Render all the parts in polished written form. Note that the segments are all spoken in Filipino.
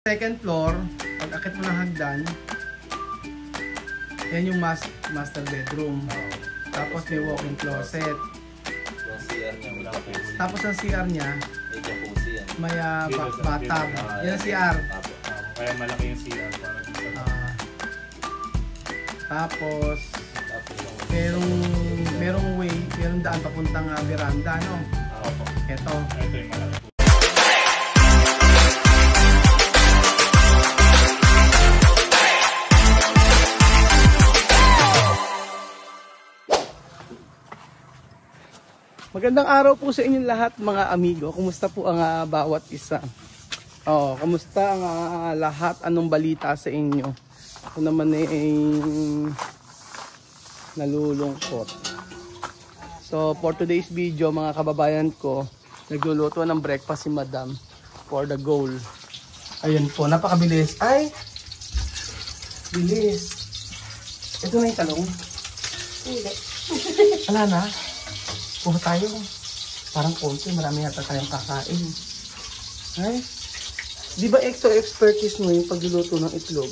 second floor, pag akit mo ng hagdan, yan yung master bedroom. Tapos may walk-in closet. Yung CR niya, wala po. Tapos ang CR niya, may jacuzzi yan. may bathtub. Yan ang CR. Kaya malaki yung CR para dito. Tapos, merong daan papuntang veranda, no? Opo. Ito. Ito yung malaki po. Magandang araw po sa inyong lahat mga amigo. Kumusta po ang bawat isa? Kumusta ang lahat? Anong balita sa inyo? Ako naman nalulungkot. So for today's video mga kababayan ko, nagluluto ng breakfast si Madam for the goal. Ayun po, napakabilis. Ay! Bilis. Ito na yung talong. Hindi. Wala na. Puro tayo. Parang konti. Marami yata tayong kakain. Ay. Di ba extra expertise mo yung pagluluto ng itlog?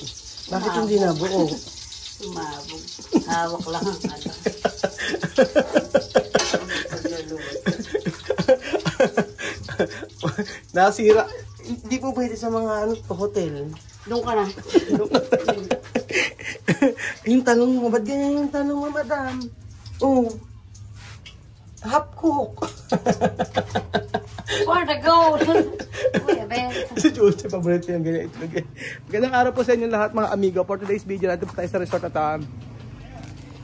Bakit hindi na buo? Sumabog. Hawak lang ang ano. Nasira. Hindi po pwede sa mga hotel. Doon ka na. Yung tanong mo, ba't ganyan yung tanong mo, madam? Oh. Half cook. For the goal. Uy, abe. Si Jules, paborito yung ganyan itlog. Magandang araw po sa inyo lahat mga amigo. For today's video, natin po tayo sa resort at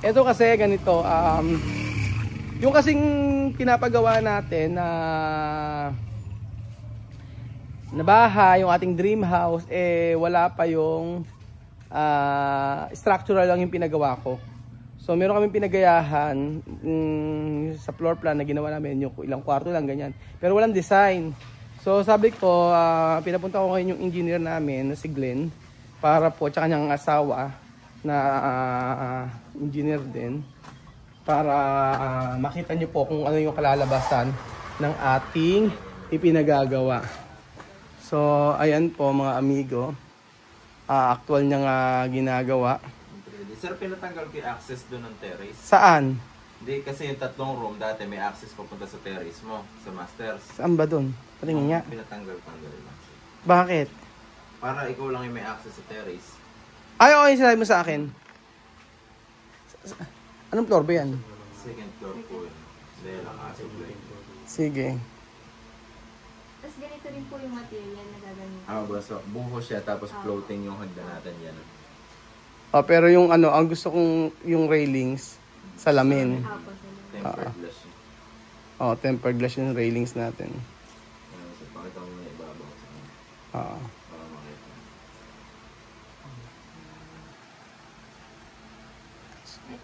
ito kasi ganito, yung kasing pinapagawa natin na bahay, yung ating dream house, wala pa yung structural lang yung pinagawa ko. So meron kaming pinagayahan sa floor plan na ginawa namin, yung ilang kwarto lang ganyan. Pero walang design. So sabi ko, pinapunta ko ngayon yung engineer namin na si Glenn para po, tsaka niyang asawa na engineer din, para makita niyo po kung ano yung kalalabasan ng ating ipinagagawa. So ayan po mga amigo, actual niyang ginagawa. Sir, pinatanggal ko yung access doon ng terrace. Saan? Hindi, kasi yung tatlong room dati may access papunta sa terrace mo, sa masters. Saan ba doon? Patingin nga. Pinatanggal lang. Bakit? Para ikaw lang yung may access sa terrace. Ay, okay, sinabi mo sa akin. Anong floor ba yan? Second floor po yun. Dahil ang aso po yun. Sige. Tapos ganito rin po yung material na gagamitin. So buho siya tapos floating yung hagdan natin yan. Pero yung ang gusto kong yung railings, salamin. Tempered glass yun. Tempered glass yung railings natin. So pakita mo na ibabaw sa kanya. Para makita.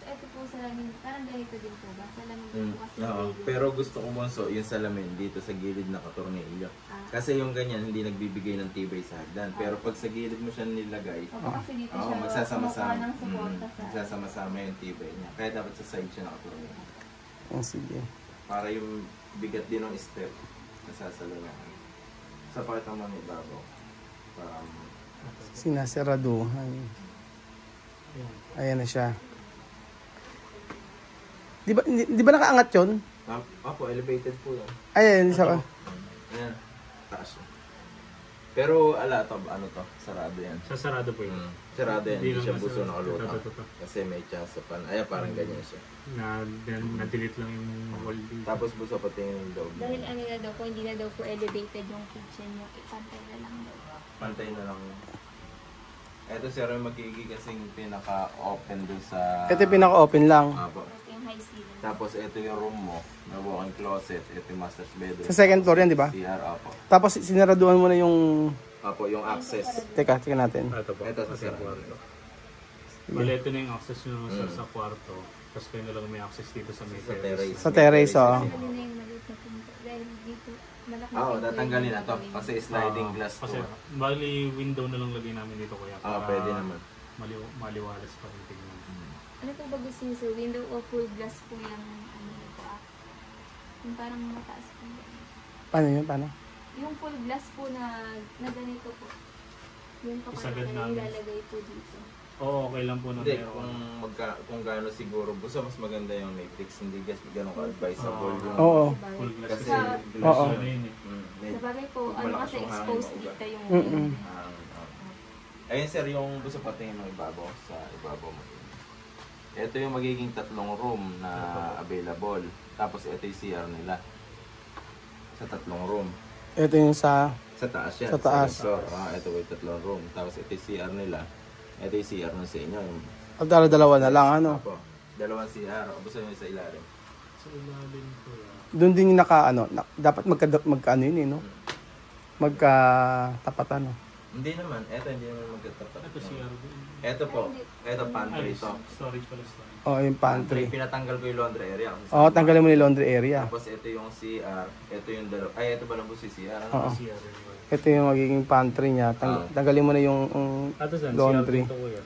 Ito po salamin, parang ganito din po ba? Salamin din po kasi. Pero gusto ko bunso yung salamin dito sa gilid na katornilyo. Kasi yung ganyan hindi nagbibigay ng tibay sa hagdan. Pero pag sa gilid mo siya nilagay, kasi dito siya magsasama-sama. ng suporta sa... Magsasama-sama yung tibay niya. Kaya dapat sa side siya nakatornilyo. Sige. Para yung bigat din ng step nasasalangan. Sa pakita mo ng ibabaw. Sinasaraduhan. Ayan na siya. Di ba nakaangat yun? Elevated po yan. Ayan, isa pa. Ayan, taas yun. Pero sarado yan. Sarado po yun. Sarado yan, hindi siya buso na nakalutang. Kasi may chance pa. Ayan, parang ganyan siya. Na-delete lang yung wall dito. Tapos buso pati yung loob. Dahil ano na daw po, hindi na daw po elevated yung kitchen, yung ipantay na lang daw. Pantay na lang. Ito sir, yung magiging kasing pinaka-open dun sa... Ito yung pinaka-open lang. Apo. Yung high ceiling. Tapos ito yung room mo, na walk-in closet, ito yung master's bedroom. Sa second floor yan, di ba? CR, apo. Tapos sinaraduhan mo na yung... Apo, yung access. Teka natin. Ito po. Ito sa sir. Bale, ito na yung access nyo sa kwarto. Tapos kayo na lang may access dito sa may terrace. Sa terrace, Ano na yung maliit na pinto. Dahil dito, malaki na yung tatanggalin na to. Kasi sliding glass to. Kasi bali window na lang lagay namin dito kuya. Pwede naman. Maliwalas pa rin tingnan. Ano po ba gusto niyo sir? Window o full glass po yung po yung parang mataas po. Paano yun? Paano? Yung full glass po na ganito po. Yun po Isagad kaya namin. ilalagay po dito. Oo, okay lang po na Hindi, meron. kung gaano siguro, basta mas maganda yung matrix, hindi guys ganun ka-advisable yung... Oo. Full glass Kasi kasi Oo. glass na yun eh. Sa bagay po, ano malakas kasi yung hangin, exposed maugat. dito yung Ayun sir, yung gusto patingin ng ibabaw sa ibabaw mo. Ito yung magiging 3 room na available. Tapos ito yung CR nila. Sa 3 room. Ito yung sa... Sa taas yan. Sa taas. Floor. Ito yung 3 room. Tapos ito yung CR nila. Ito yung CR nun sa inyo. Yung, Dalawa na lang, ano. Apo, 2 CR. Tapos yung sa ilalim. Sa ilalim ko yan. Doon din yung dapat magka ano yun no? Magka-tapat ano. Hindi naman. Ito hindi naman magkatapat. Ito CR din. Ito po. Ito pantry Ay, ito. storage pala storage. Oh, yung pantry. Pinatanggal ko yung laundry area. Oh, tanggalin mo yung laundry area. Tapos ito yung CR. Ito yung dalawa. Ay, ito ba lang po si CR? Oo. CR rin. Ito yung magiging pantry niya. Tanggalin mo na yung Ito saan? laundry. CR dito kuya.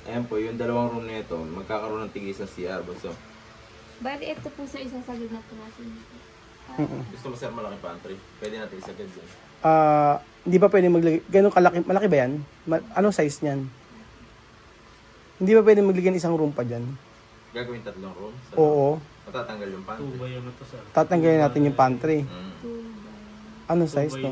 Ayan po, yung 2 room na ito, magkakaroon ng tigis sa CR. So, Bali, ito po sir, isasagad na po natin dito. gusto mo sir malaki pantry? Pwede natin isagad yun. Hindi ba pwede maglagay, ganun kalaki, malaki ba yan? Anong size niyan? Hindi ba pwede maglagay ng isang room pa dyan? Gagawin 3 room? Oo. Matatanggal yung 2 pantry. by ano to sir? Tatanggalin natin yung pantry. 2 Anong 2 size by to?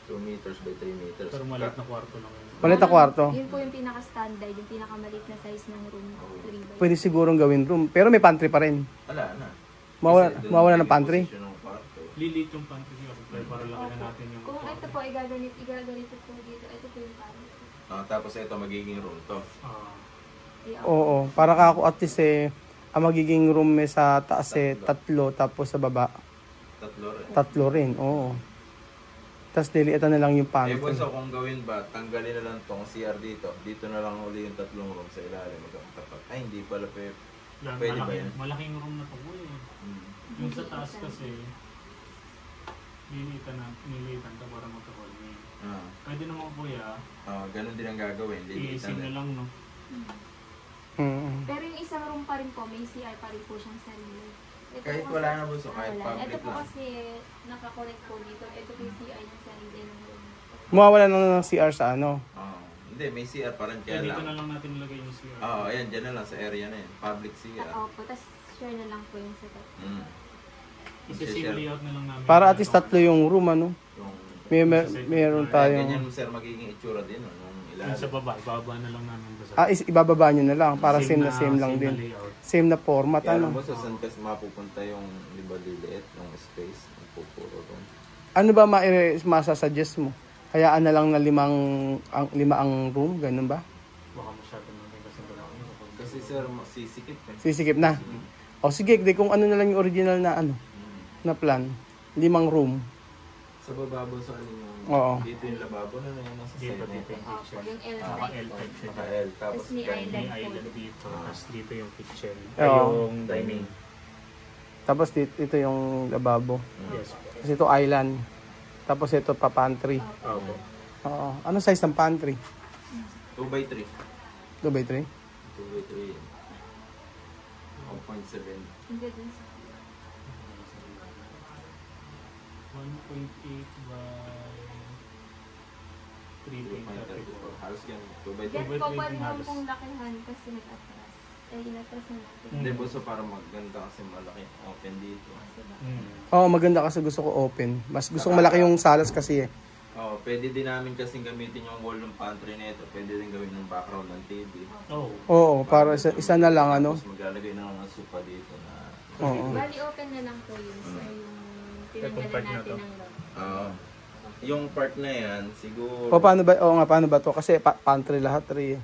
2 meters by 3 meters. Pero maliit na kwarto lang yun. Maliit na kwarto. Yun po yung pinaka-standard, yung pinaka-maliit na size ng room. 3 by Pwede sigurong gawin room. Pero may pantry pa rin. Wala na. Mawala ng pantry. Position ng kwarto. Lilit yung pantry niya para laki na natin yung Kung ito po, igaganito po dito. Ito po yung parang. Tapos ito magiging room to. Oo. Para ka ako at least ang magiging room sa taas 3, tapos sa baba 3 rin. 3 rin. Oo. Tapos dilitan na lang yung pantry. So kung gawin ba, tanggalin na lang tong CR dito. Dito na lang uli yung 3 room sa ilalim. Magkatapat. Ay, hindi pala pwede ba yan? Malaking room na to kuya. Yung sa taas kasi, nilitan to para magka-hall me. Pwede naman kuya, Ganun din ang gagawin. i-isin na lang no. Pero yung isang room pa rin po, may CR pa rin po siyang sarili. Ito Kahit po wala kasi- na po, so kahit wala. public Ito po lang. kasi nakakonect po dito. Ito po yung CR ng sarili ng room. Mawawala na ng CR sa ano. Hindi, may CR pa rin. Kaya Kaya dito na lang. lang natin ilagay yung CR. Ayan, dyan na lang sa area na yun. Public CR. Opo, tapos share na lang po yung setup. Isi-save layout na lang namin. Para at least 3 yung room ano. Yung, Meron ganyan tayong... mo sir, magiging itsura din. Nung Yung sa ilalim. baba, ibaba na lang namin. Sa Ibababa nyo na lang. Para same lang din. layout. Same na format Kaya alam ano. mo, sa saan kasi mapupunta yung liliit, yung space, yung pupuro doon. Ano ba masasuggest mo? Hayaan na lang na 5 ang room, ganun ba? Baka masyado namin kasi dalawang yun. Kasi sir, sisikip eh. Sisikip na. O sige, kung ano na lang yung original na ano, na plan. 5 room. Sa bababo sa ano yung, Oo. dito yung lababo na yun, nasa Dito, side dito na. yung Opo, kitchen. yung L Naka type. L type siya. Naka-L, tapos Tapos may ganyan. May island. island dito. Tapos dito yung kitchen. Oo. Yung dining. Tapos ito yung lababo. Yes. Tapos ito island. Tapos ito pa pantry. Opo. Oo. Anong size ng pantry? 2x3. 2x3? 2x3. 1.7. Hindi dun sa 1.8 by 3.34. Halos yan. 2x3. Yan po, pwede naman pong lakihan kasi nag-atras. Inatras na natin. Hindi po so para maganda kasi malaki open dito. Oo, maganda kasi gusto ko open. Mas gusto ko malaki yung salas kasi eh. Pwede din namin kasing gamitin yung wall ng pantry nito. Pwede din gawin ng background ng TV. Oh. Oo, para isa na lang ano. Tapos maglalagay na lang ng sofa dito na... Oo. Bali, open na lang po yun. So, yung Itong tinanggalan part na natin to. ng lock. Yung part na yan, siguro... Paano ba? Oo nga, paano ba to? Kasi pantry lahat rin eh.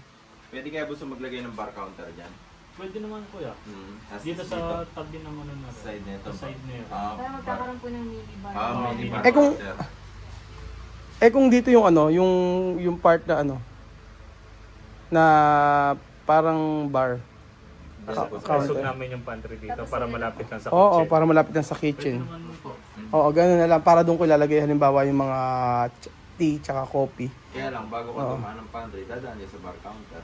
Pwede kaya gusto maglagay ng bar counter dyan. Pwede naman kuya. As Dito sa tabi ng ano na. Side nito. Sa side na yun. Para magkakaroon po ng mini bar. Mini bar Eh, kung- counter. Kung dito yung ano, yung part na ano, na parang bar. Pasok namin yung pantry dito para malapit lang sa kitchen. Oo, para malapit lang sa Pwede kitchen. naman po. Oo, gano'n na lang. Para doon ko ilalagay halimbawa yung mga tea tsaka coffee. Kaya lang, bago ka dumaan ng pantry, dadaan niya sa bar counter.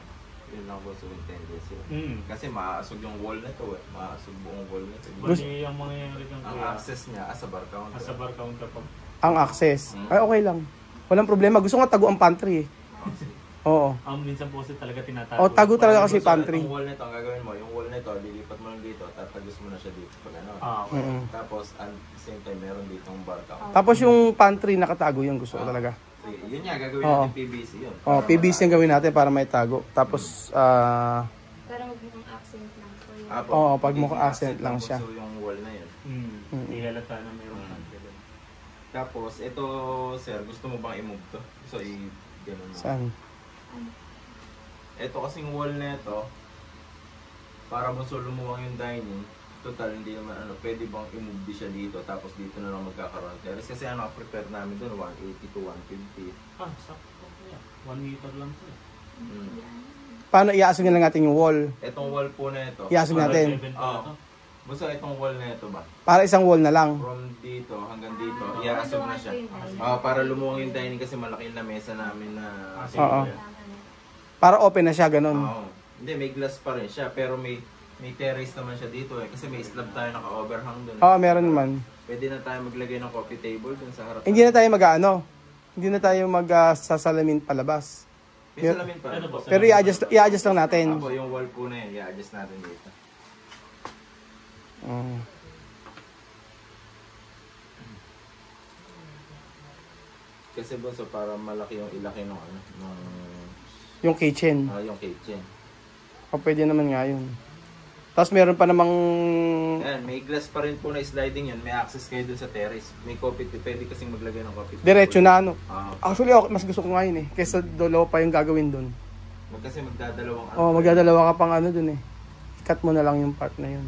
Yun lang po sa tendency. Kasi maasog yung wall na to eh. Maasog buong wall na to. Bali ang mangyayari ng Ang kuya. access niya sa bar counter. Sa bar counter pa. Ang access. Ay, okay lang. Walang problema. Gusto ko tago ang pantry eh. Oo. Minsan po kasi talaga tinatago. O, tago talaga kasi So, pantry. itong wall nito, ang gagawin mo, yung wall nito, lilipat mo lang dito, tatagos mo na siya dito. Pag ano. Okay. Tapos, at the same time, meron dito ang bar top. Tapos yung pantry nakatago yung gusto ko talaga. Sige, yun nga, gagawin Oo. natin PVC yun. Oh, PVC yung gawin natin para may tago. Tapos, Para magmukhang accent lang po yun. Oo, pag mukhang accent lang siya. So, yung wall na yun. Hindi halata na mayroong pantry doon. Tapos, ito, sir, gusto mo bang i-move to? So, gano'n mo. saan? Ito kasing wall na ito, para bunso lumuwang yung dining, total hindi naman pwede bang i-move di siya dito, tapos dito na lang magkakaroon terrace. Kasi prepare namin doon, 180 to 150. Sakto po yan. 1 meter lang po. Paano iaasog na lang natin yung wall? Itong wall po na ito. Iasog natin. Bunso, itong wall na ito ba? Para isang wall na lang. From dito hanggang dito, iaasog na siya. Para lumuwang yung dining kasi malaki yung lamesa namin na... Oo. Para open na siya, ganun. Oo. Hindi, may glass pa rin siya, pero may terrace naman siya dito eh. Kasi may slab tayo naka-overhang doon. Oo, meron naman. Pwede na tayo maglagay ng coffee table dun sa harap. Hindi na tayo hindi na tayo magsasalamin palabas. May salamin pa. Ano ba? Pero i-adjust lang natin. Apo, yung wall po na yun, i-adjust natin dito. Kasi bunso, para malaki yung ilaki ng Yung kitchen. yung kitchen. O, pwede naman nga yun. Tapos meron pa namang... Ayan, may glass pa rin po na sliding yun. May access kayo dun sa terrace. May coffee, pwede kasing maglagay ng coffee. Diretso na ano. Ah, Actually, okay, mas gusto ko nga yun eh. Kesa dalawa pa yung gagawin dun. kasi magdadalawang Magdadalawa ka pang ano dun eh. Cut mo na lang yung part na yun.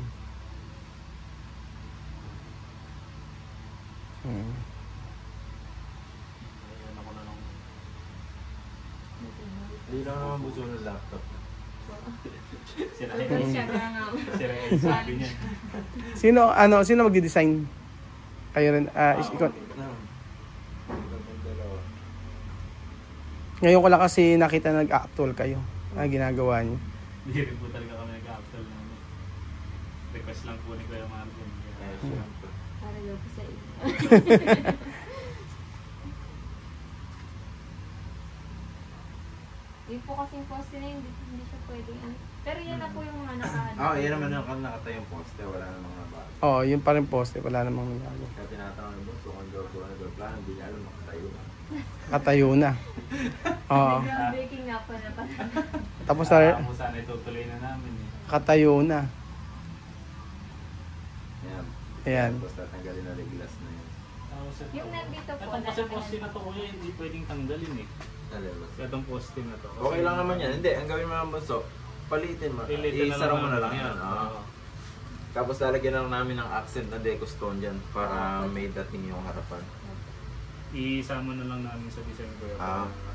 Hindi lang naman buso ng laptop. Sira Siya na nga. yung sabi niya. Sino magdi-design? Kayo rin. Ikaw. Ngayon ko lang kasi nakita nag-actual kayo. Ginagawa niyo. Hindi rin po talaga kami nag-actual na request lang po ni Kuya Marvin. Para daw po sa iyo. Yung po kasing poste na yun, hindi siya pwedeng ano. Pero yan na po yung mga nakaano. Yan naman yung nakatayong poste. Wala namang nabago. Oo, yung pa rin poste. Wala namang nagawa. Kaya tinatanong ng boss, kung ano plano, hindi niya alam, nakatayo na. Katayo na. Oo. Groundbreaking nga po na pala. Tapos Mo sana itutuloy na namin eh. katayo na. Yan. Ayan. Tapos tatanggalin na rin glass na yun. Yung nandito po. Itong kasi poste na to kuya, hindi pwedeng tanggalin eh. Itong poste na to. Okay lang naman yan. Hindi, ang gawin mo ng bunso, palitin mo. Isara mo na lang yan. Tapos lalagyan lang namin ng accent na deco stone dyan para may dating yung harapan. Isama na lang namin sa design ko yun.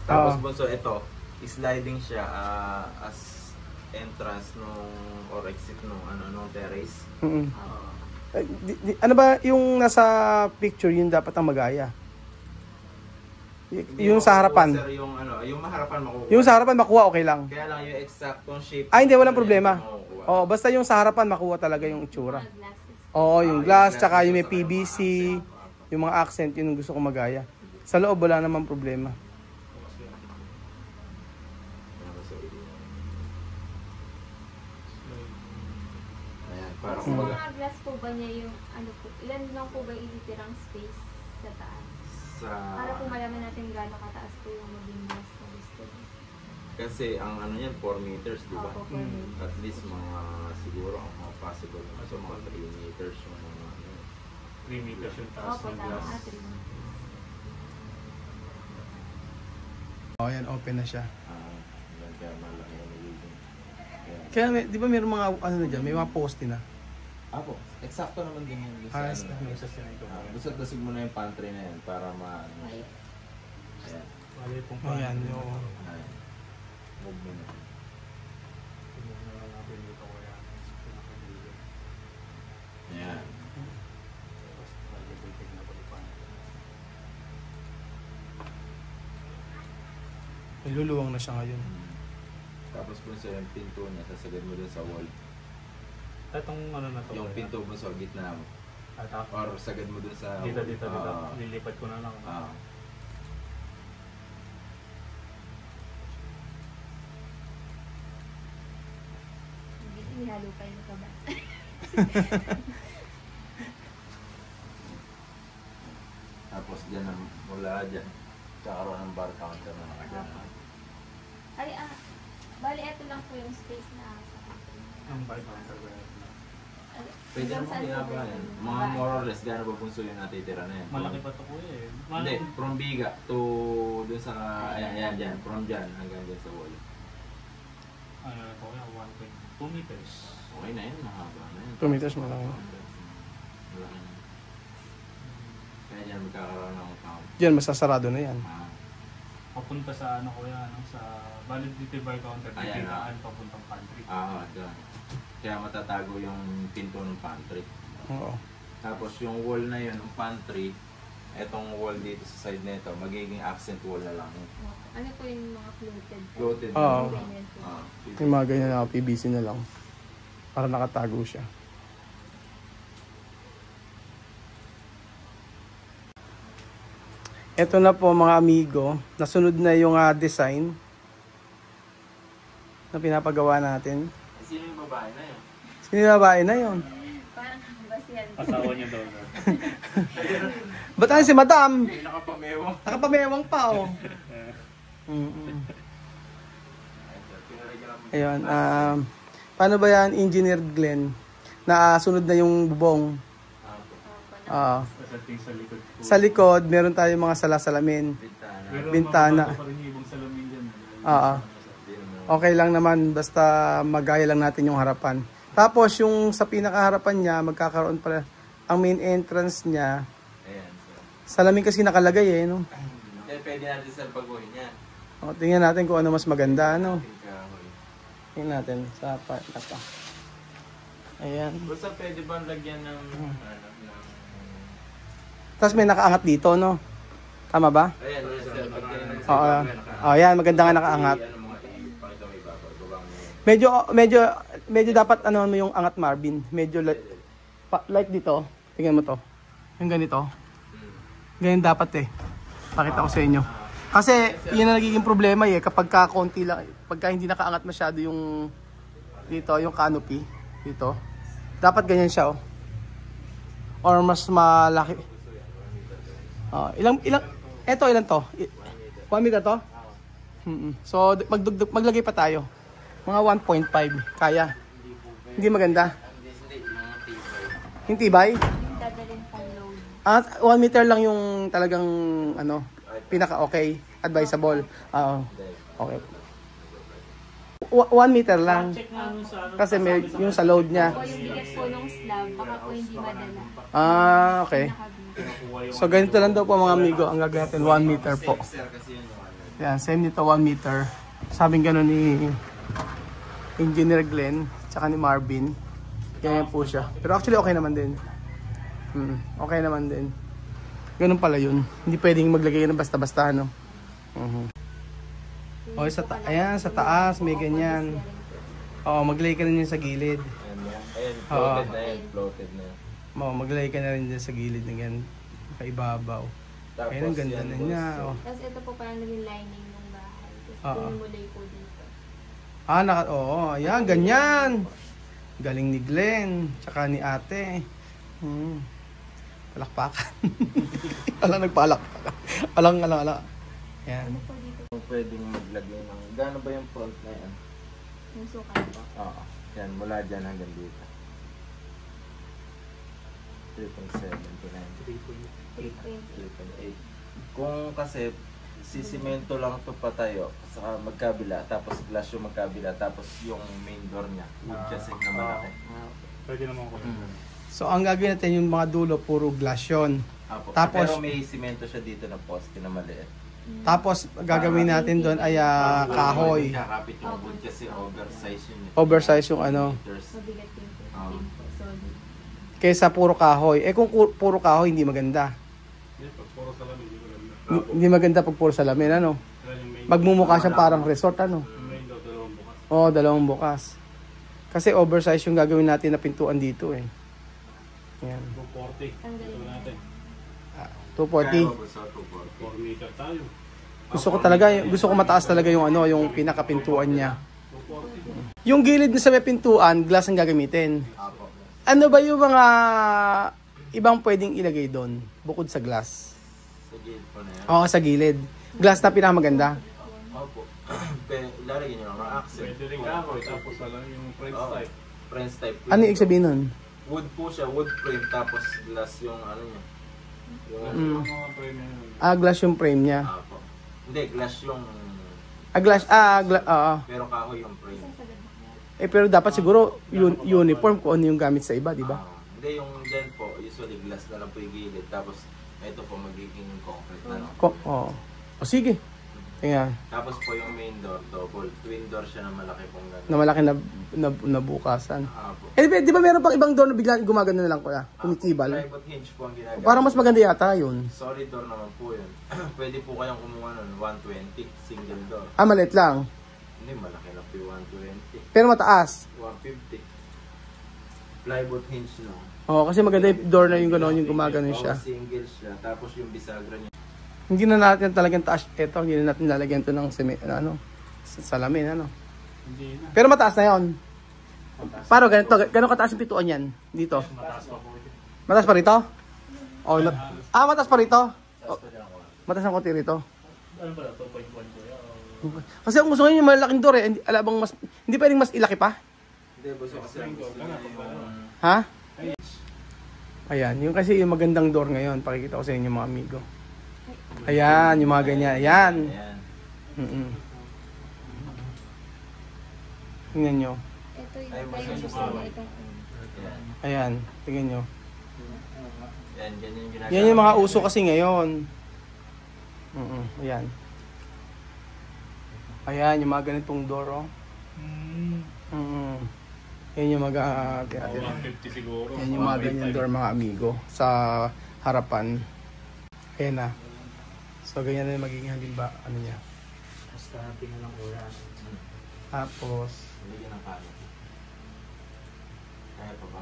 Tapos bunso, ito, sliding siya as entrance or exit nung terrace. Ano ba yung nasa picture yun dapat ang magaya? Yung sa harapan. Sir, yung maharapan makukuha. Yung sa harapan makuha okay lang. Kaya lang yung exactong shape. Hindi walang problema. Oo, basta yung sa harapan makuha talaga yung itsura. Oo, yung glass, tsaka yung may PVC, yung mga accent, yun yung gusto ko magaya. Sa loob wala namang problema. Ayan, para Sa mga glass po ba niya yung ano po, ilan lang po ba ititirang space sa taas? Para po malaman natin gaano kataas po yung maging glass na gusto niya. Kasi ang yan 4 meters, di ba? Opo, 4 meters. At least siguro ang mga possible. So mga 3 meters yung mga 3 meters yung taas Opo, ng tama. glass. 3 meters. Ayan, open na siya. yan, kaya malaki yung nagiging. Kaya di ba mayroong mga ano na dyan, may mga poste na. Apo, eksakto naman din yung gusto. Ayos na. Yung sa sinay ko. Busog-busog mo na yung pantry na yan para Ay, Ayan. Wala pong Ayan, yung... Ayan. Move mo na. Tingnan na lang natin dito kaya. Ayan. Tapos tignan na pati pa. Niluluwang na siya ngayon. Tapos kung sa yung pinto niya, sasagad mo dun sa wall. Itong ano na to. Yung kuya? pinto mo sa gitna mo. At ako. Or sagad mo dun sa... Dito. Lilipat ko na lang. hinalupay mo ka ba? Tapos dyan, mula dyan, kakaroon ng bar counter na nakadyan. Ay, bali, ito lang po yung space na sa Ang bike counter ba yun? Pwede naman ginagawa yan. Mga more or less, gano'n ba punso yung natitira na yan? Malaki pa ito kuya eh. Hindi, from Biga to dun sa, ayan dyan, from dyan hanggang dyan sa wall. Ano na kuya, 1.2 meters. Okay na yun, mahaba na yun. 2 meters mo lang. Malaki na. Kaya dyan magkakaroon ng account. Diyan, masasarado na yan. Papunta sa ano kuya, ano, sa valid dito bar counter, Ayan, titiraan papuntang pantry. Dyan. Kaya matatago yung pinto ng pantry. Oo. Tapos yung wall na yun, yung pantry, etong wall dito sa side nito, magiging accent wall na lang. Ano po yung mga floated? Floated. Oo. Ganyan po. Yung mga ganyan na PVC na lang. Para nakatago siya. Ito na po mga amigo. Nasunod na yung design na pinapagawa natin. Sino yung babae na yun? Sino yung babae na yun? Parang basihan. Asawa niya daw. Ba't tayo si Madam? May nakapamewang. Nakapamewang pa oh. Ayun. Paano ba yan, Engineer Glenn? Nasunod na yung bubong. Pagdating sa likod po. Sa likod, meron tayong mga salasalamin. Bintana. Bintana. Pero pa rin yung ibang salamin dyan. Okay lang naman, basta magaya lang natin yung harapan. Tapos yung sa pinakaharapan niya, magkakaroon pala ang main entrance niya. Ayan. Salamin kasi nakalagay eh, no? Kaya pwede natin sa baguhin yan. O, tingnan natin kung ano mas maganda, no? Tingnan natin sa part na to. Ayan. Basta pwede ba lagyan ng Tapos may nakaangat dito, no? Tama ba? ayan, Oo. Ayan, maganda nga nakaangat. Medyo dapat ano mo yung angat Marvin. Medyo like dito. Tingnan mo to. Yung ganito. Ganyan dapat eh. Pakita ko sa inyo. Kasi yun ang nagiging problema eh kapag konti lang, pagka hindi nakaangat masyado yung dito, yung canopy dito. Dapat ganyan siya oh. Or mas malaki. Ilang ilan to? 1 meter to? So maglagay pa tayo. Mga 1.5 kaya. Hindi maganda. Hindi tibay? Dadalhin pang load. 1 meter lang yung talagang ano, pinaka okay, advisable. Okay. 1 meter lang. Check nga nun sa ano. Kasi may yung sa load niya. O yung bigat po ng slab, baka po hindi madala. Okay. Pinaka-bigat. So ganito lang daw po mga amigo, ang gagawin natin 1 meter po. Yan, same nito 1 meter. Sabing gano'n ni Engineer Glenn, tsaka ni Marvin. Ganyan po siya. Pero actually okay naman din. Okay naman din. Ganun pala yun. Hindi pwedeng maglagay ng basta-basta, no? Okay, ayan, sa taas, may ganyan. Oo, maglagay ka rin yun sa gilid. Ayan, floated na yan. Floated na yan. Maglagay ka na rin dyan sa gilid ng yan. Kaibabaw. Ayan, ang ganda na niya. Oh. Tapos ito po parang naging lining ng bahay. Tapos pinumulay po dito. Oo, ayan, ganyan. Galing ni Glenn, tsaka ni ate. Palakpakan. Alang nagpalakpakan. Alang. Ayan. Ano po dito? Pwedeng maglagay ng, gaano ba yung front na yan? Yung sukat po. Oo. Yan, mula dyan hanggang dito. 3.7 to 3.8. Kung kasi sisimento lang ito patayo sa magkabila, tapos glass yung magkabila, tapos yung main door niya, wood chassis na malaki. Pwede naman ko. So ang gagawin natin yung mga dulo, puro glass yun. Tapos- Pero may simento siya dito na poste na maliit. Tapos gagawin natin doon ay kahoy. Kakapit yung wood chassis, oversize yun. Oversize yung ano. Meters. Mabigat din po. Solid. Kaysa puro kahoy. Kung puro kahoy, hindi maganda. Puro salamin, hindi ko lang. Hindi maganda pag puro salamin, ano? Magmumukha siyang parang resort, ano? May daw, dalawang bukas. Oo, dalawang bukas. Kasi oversize yung gagawin natin na pintuan dito eh. Yan. 240. Tanggalin Ito natin. 240. 4 meter tayo. Gusto ko mataas talaga yung ano, yung pinakapintuan niya. 240. Yung gilid na sa may pintuan, glass ang gagamitin. Apo. Ano ba yung mga ibang pwedeng ilagay doon bukod sa glass? Sa gilid po na yan. Oo, sa gilid. Glass na pinakamaganda. Opo. Ilalagay nyo lang mga accent. Pwede rin kahoy, tapos alam yung French Oo. type. French type. po Ano yun. ibig sabihin nun? Wood po siya, wood frame, tapos glass yung ano niya. Yung, Mm. Yung mga premium. Glass yung frame niya. Apo. Hindi, glass yung, Oo. pero kahoy yung frame. Pero dapat siguro uniform kung ano yung gamit sa iba, di ba? Hindi, yung dyan po, usually glass na lang po yung gilid, tapos ito po magiging concrete na lang. Oo. O sige. Tingnan. Tapos po yung main door, double. Twin door siya na malaki pong Na gano'n. malaki na bukasan. Apo. Di ba meron pang ibang door na biglang gumagano na lang kuya? Tumitibal. Private hinge po ang ginagawa. Parang mas maganda yata yun. Solid door naman po yun. Pwede po kayong kumuha nun, 120, single door. Maliit lang. Hindi, malaki na po yung 120. Pero mataas. 150. Plywood hinge no. Oo, kasi maganda yung door na yung gano'n, yung gumagano siya. Single siya. Tapos yung bisagra niya. Hindi na natin talagang taas ito. Hindi na natin lalagyan ito ng salamin, ano. Hindi na. Pero mataas na yun. Para ganito, gano'ng kataas yung pituan yan? Dito. Mataas pa po ito. Mataas pa rito? Mataas pa rito? Mataas ang konti rito. Ano pala, 2.1 po yan. Kasi ang gusto ngayon yung malaking door eh. Hindi pwedeng mas ilaki pa? Hindi, gusto kasi ang gusto niya yung... Ha? Ayan, yung kasi yung magandang door ngayon. Pakikita ko sa inyo mga amigo. Ayan, yung mga ganyan. Ayan. Ayan. Tingnan nyo. Ito Ay, yung mas tayo gusto sa ko. itong Ayan. Ayan, tingnan nyo. Yan, ganyan yung ginagawa. Yan yung mga uso kasi ngayon. Ayan. Ayan, yung mga ganitong door, oh. Yan yung mga... 150 siguro. Yan yung mga ganyan door, mga amigo. Sa harapan. Ayan na. So, ganyan na yung magiging halimbawa, ano niya. Basta tingnan lang po yan. Tapos, Hindi ng kanan. Kaya pa ba?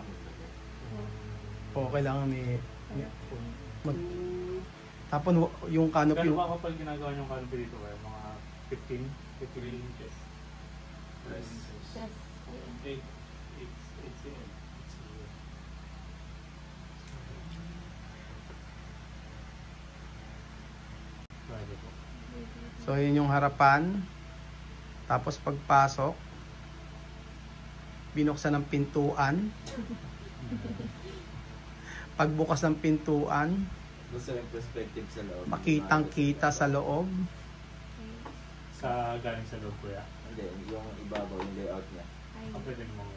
kailangan may tapos yung canopy. Kano ba kapag ginagawa yung canopy dito kayo? Mga 15 inches? Yes. stress. 8 So, yun yung harapan. Tapos pagpasok, binuksan ng pintuan. Pagbukas ng pintuan, Gusto yung perspective sa loob. makitang-kita sa loob. Sa galing sa loob ko yan. Hindi, yung ibabaw, yung layout niya. Ang pwede mong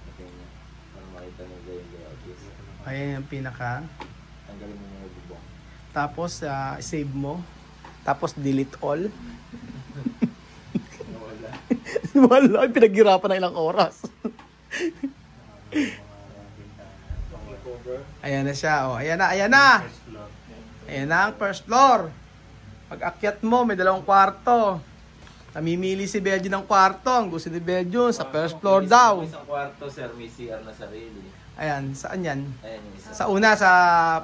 Okay niya. Para makita niyo yung layout. Yes. Ayan yung pinaka. Tanggalin mo yung bubong. Tapos, save mo. Tapos, delete all. Wala. Wala, pinaghirapan ng ilang oras. Cover. Ayan na siya. Oh. Ayan na. first floor. Ayan na ang first floor. Pag akyat mo, may 2 kwarto. Namimili si Belgian ng kwarto. Ang gusto ni Belgian sa first floor daw. May isang kwarto, sir. May CR na sarili. Ayan, saan yan? Ayan yung isa. Sa una, sa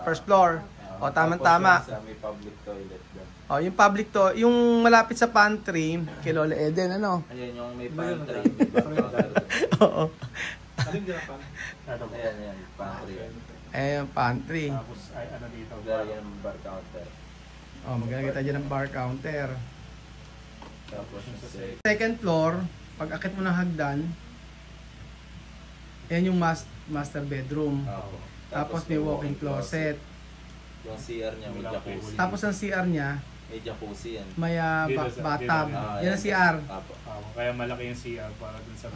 first floor. O, tama-tama. Tapos yung isa, may public toilet doon. O, yung public to, yung malapit sa pantry, kay Lola Eden, ano? Ayan yung may pantry. May bar counter doon. Oo. Ito po. Ayan, yan. Pantry. Ayan, pantry. Tapos ay ano dito. Lalagyan ng bar counter. O, maglalagay tayo dyan ng bar counter. Tapos yung Second floor, pag akit mo ng hagdan, ayan yung master bedroom. Opo. Tapos may walk-in closet. Yung CR niya may jacuzzi. Tapos ang CR niya, May jacuzzi yan. may Dito sa- bathtub. dito. Ah, Yan ang CR. Apo. Kaya malaki yung CR para dun sa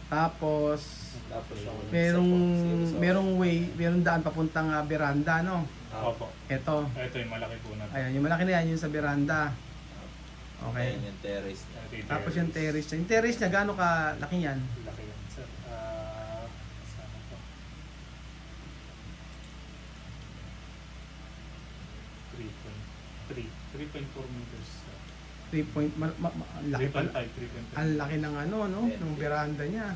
Tapos, Tapos yung merong daan papuntang veranda, no? Opo. Ito. Ito yung malaki po na. Ayan, yung malaki na yan, yung sa veranda. Okay. Ayan yung terrace niya. Ito yung Tapos yung terrace niya. Yung terrace niya, gaano ka laki yan? Laki yan. Sir, saan ito? 3.4 meters. 3 point, ang laki pala. 3.5. Ang laki ng ano, no? Ng veranda niya.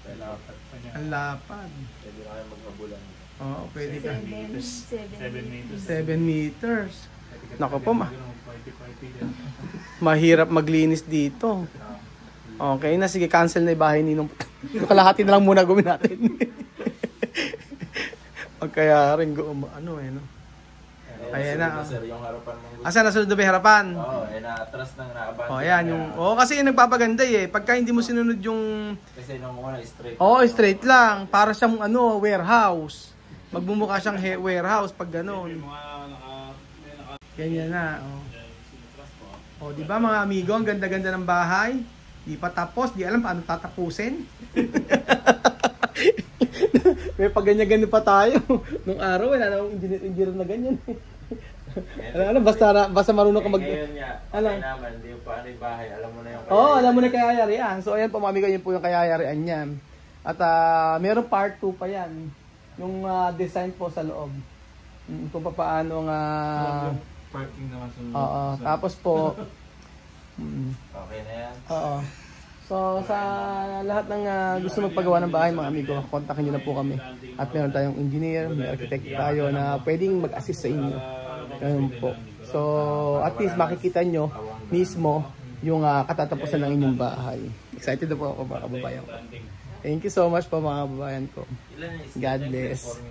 Dapat. Ang lapad. Pwede na kayo maghabulan. Oo, pwede ka. 7 meters. 7 meters. Naku po, Mahirap maglinis dito. Okay na, sige, cancel na yung bahay ni Nong. Kalahati na lang muna gawin natin. Kaya rin ano eh, no? Ayan na. Sir, yung harapan mong gusto. Asan nasunod na ba yung harapan? Oo, na-atras ng naabante. Ayan yung... kasi yung nagpapaganda eh. Pagka hindi mo sinunod yung... Kasi nung una, straight. Straight lang. Para siyang warehouse. Magbumukha siyang warehouse pag gano'n. Ganyan na. Di ba mga amigo, ang ganda-ganda ng bahay. Di pa tapos, di alam paano tatapusin. May pag-ganyan-ganyan pa tayo. Nung araw, wala namang engineer na ganyan. Basta marunong ka mag... Ngayon niya, okay naman, hindi pa ano yung bahay, alam mo na yung kayayarian. Alam mo na yung kayayarian. So ayan po mga amigo, yun po yung kayayarian niyan. At meron part 2 pa yan. Yung design po sa loob. Kung paano nga... Parking naman sa loob. Tapos po... okay na yan. So sa lahat ng gusto magpagawa ng bahay mga amigo, kontakin nyo na po kami. At meron tayong engineer, may architect tayo na pwedeng mag-assist sa inyo. Ganun po. So at least makikita nyo mismo yung katatapusan ng inyong bahay. Excited na po ako mga kababayan ko. Thank you so much po mga kababayan ko. God bless.